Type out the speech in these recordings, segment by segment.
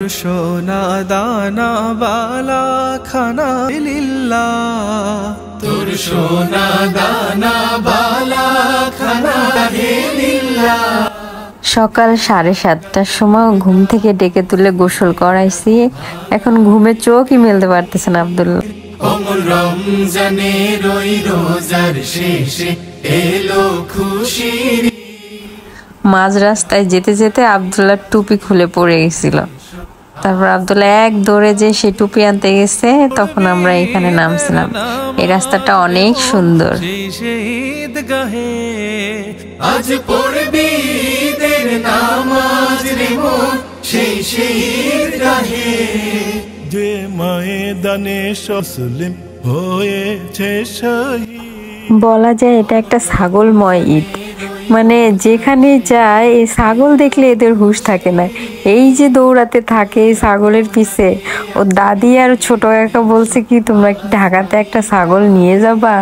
সোনা দানা বালা খানা লিল্লাহ, তোর সোনা দানা বালা খানা লিল্লাহ। সকাল 7:30টার সময় ঘুম থেকে ডেকে তুলে গোসল করাইছি। এখন ঘুমে চোখই মেলতে পারতেছে না আব্দুল্লাহ। অমর রমজানের ওই রোজার শেষে এলো খুশির। মাঝ রাস্তায় যেতে যেতে আব্দুল্লাহ টুপি খুলে পড়ে গেছিল। তারপর আব্দুল্লাহ এক দৌড়ে যে সে টুপি আনতে গেছে, তখন আমরা এখানে নামছিলাম। এই রাস্তাটা অনেক সুন্দর। আজ পড়বি ঈদের নামাজ রে মন সেই ঈদগাহে, যে ময়দানে মুসলিম হয়েছে শহীদ। বলা যায় এটা একটা ছাগলময় ঈদ। মানে যেখানে যায় এই ছাগল দেখলে এদের হুঁশ থাকে না। এই যে দৌড়াতে থাকে এই ছাগলের পিছে। ও দাদি আর ছোট কাকা বলছে কি, তোমরা কি ঢাকাতে একটা ছাগল নিয়ে যাবা?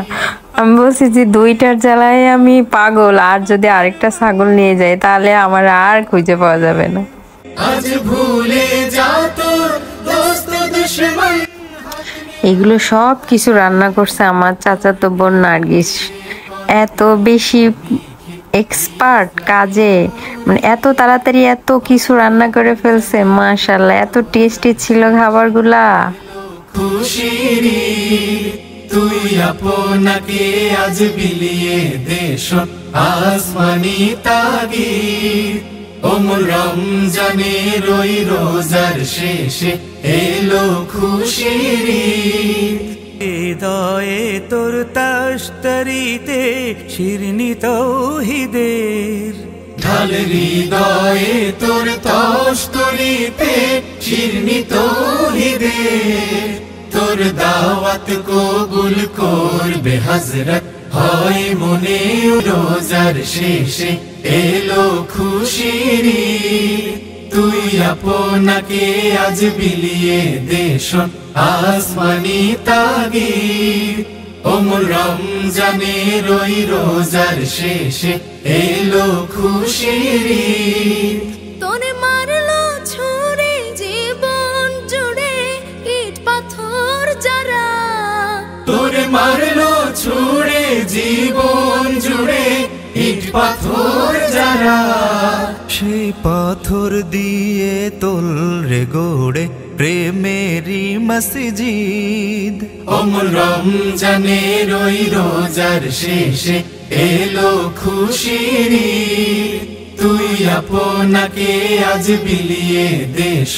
আমি বলছি যে দুইটার জ্বালায় আমি পাগল, আর যদি আরেকটা ছাগল নিয়ে যায় তাহলে আমার আর খুঁজে পাওয়া যাবে না। আজ ভুলে যা তোর দোস্ত দুশমন। এগুলো সব কিছু রান্না করছে আমার চাচাতো বোন নার্গিস। এত বেশি এক্সপার্ট কাজে, মানে এত তাড়াতাড়ি এত কিছু রান্না করে ফেলছে, মাশাআল্লাহ। এত টেস্টি ছিল খাবারগুলা। খুশিরি তুই আপনাকে আজ বিলিয়ে দেশ আসমানি তাগিদ। ওমর রমজানের ওই রোজার শেষে এলো খুশিরি। হৃদয়ে তোর তাশতারিতে শিরনি তৌহিদের ঢাল, হৃদয়ে তোর তাশতারিতে শিরনি তৌহিদের। তোর দাওয়াত কবুল করবে হযরত, হয় মনে রোজার শেষে এলো খুশিরি। তুই আপনাকে আজ বিলিয়ে দেশ আসমানি তাগিদ। ওমর রমজানের ওই রোজার শেষে এলো খুশিরি। তোরে মারলো ছুরি জীবন জুড়ে ইট পাথর যারা, তোরে মারলো ছুড়ে জীবন জুড়ে ইট পাথর যারা। সেই পাথর দিয়ে তোল রে গড়ে প্রেমেরি মসজিদ। ওমর রমজানের ওই রোজার শেষে এলো খুশিরি। তুই আপনাকে আজ বিলিয়ে দেশ।